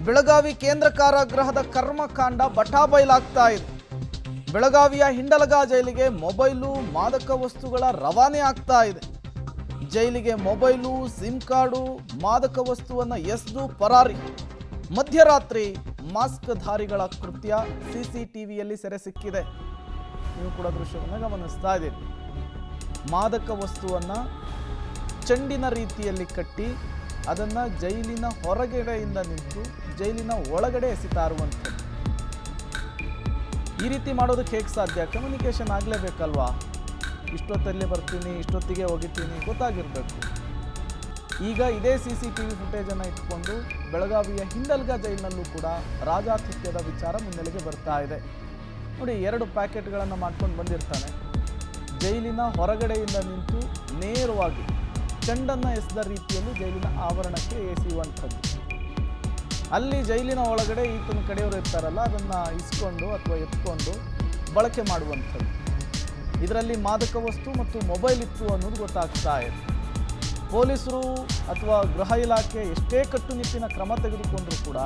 ಬೆಳಗಾವಿ ಕೇಂದ್ರ ಕಾರಾಗೃಹದ ಕರ್ಮಕಾಂಡ ಬಟಾಬೈಲಾಗ್ತಾ ಇದೆ. ಬೆಳಗಾವಿಯ ಹಿಂಡಲಗ ಜೈಲಿಗೆ ಮೊಬೈಲು ಮಾದಕ ವಸ್ತುಗಳ ರವಾನೆ ಆಗ್ತಾ ಇದೆ. ಜೈಲಿಗೆ ಮೊಬೈಲು, ಸಿಮ್ ಕಾರ್ಡು, ಮಾದಕ ವಸ್ತುವನ್ನು ಎಸೆದು ಪರಾರಿ. ಮಧ್ಯರಾತ್ರಿ ಮಾಸ್ಕ್ ಧಾರಿಗಳ ಕೃತ್ಯ ಸಿಸಿಟಿವಿಯಲ್ಲಿ ಸೆರೆ ಸಿಕ್ಕಿದೆ. ನೀವು ಕೂಡ ದೃಶ್ಯವನ್ನು ಗಮನಿಸ್ತಾ ಇದ್ದೀರಿ. ಮಾದಕ ವಸ್ತುವನ್ನು ಚೆಂಡಿನ ರೀತಿಯಲ್ಲಿ ಕಟ್ಟಿ ಅದನ್ನು ಜೈಲಿನ ಹೊರಗಡೆಯಿಂದ ನಿಂತು ಜೈಲಿನ ಒಳಗಡೆ ಎಸಿತಾ ಇರುವಂಥದ್ದು. ಈ ರೀತಿ ಮಾಡೋದಕ್ಕೆ ಹೇಗೆ ಸಾಧ್ಯ? ಕಮ್ಯುನಿಕೇಷನ್ ಆಗಲೇಬೇಕಲ್ವಾ? ಇಷ್ಟೊತ್ತಲ್ಲೇ ಬರ್ತೀನಿ, ಇಷ್ಟೊತ್ತಿಗೆ ಹೋಗಿದ್ದೀನಿ, ಗೊತ್ತಾಗಿರಬೇಕು. ಈಗ ಇದೇ CCTV ಫುಟೇಜನ್ನು ಇಟ್ಕೊಂಡು ಬೆಳಗಾವಿಯ ಹಿಂಡಲ್ಗ ಜೈಲಿನಲ್ಲೂ ಕೂಡ ರಾಜಾತಿಥ್ಯದ ವಿಚಾರ ಮುನ್ನೆಲೆಗೆ ಬರ್ತಾ ಇದೆ. ನೋಡಿ, 2 ಪ್ಯಾಕೆಟ್ಗಳನ್ನು ಮಾಡ್ಕೊಂಡು ಬಂದಿರ್ತಾನೆ. ಜೈಲಿನ ಹೊರಗಡೆಯಿಂದ ನಿಂತು ನೇರವಾಗಿ ಚೆಂಡನ್ನು ಎಸೆದ ರೀತಿಯಲ್ಲಿ ಜೈಲಿನ ಆವರಣಕ್ಕೆ ಎಸೆಯುವಂಥದ್ದು. ಅಲ್ಲಿ ಜೈಲಿನ ಒಳಗಡೆ ಈತನ ಕಡೆಯವರು ಇರ್ತಾರಲ್ಲ, ಅದನ್ನು ಇಸ್ಕೊಂಡು ಅಥವಾ ಎತ್ಕೊಂಡು ಬಳಕೆ ಮಾಡುವಂಥದ್ದು. ಇದರಲ್ಲಿ ಮಾದಕ ವಸ್ತು ಮತ್ತು ಮೊಬೈಲ್ ಇತ್ತು ಅನ್ನೋದು ಗೊತ್ತಾಗ್ತಾ ಇದೆ. ಪೊಲೀಸರು ಅಥವಾ ಗೃಹ ಇಲಾಖೆ ಎಷ್ಟೇ ಕಟ್ಟುನಿಟ್ಟಿನ ಕ್ರಮ ತೆಗೆದುಕೊಂಡರೂ ಕೂಡ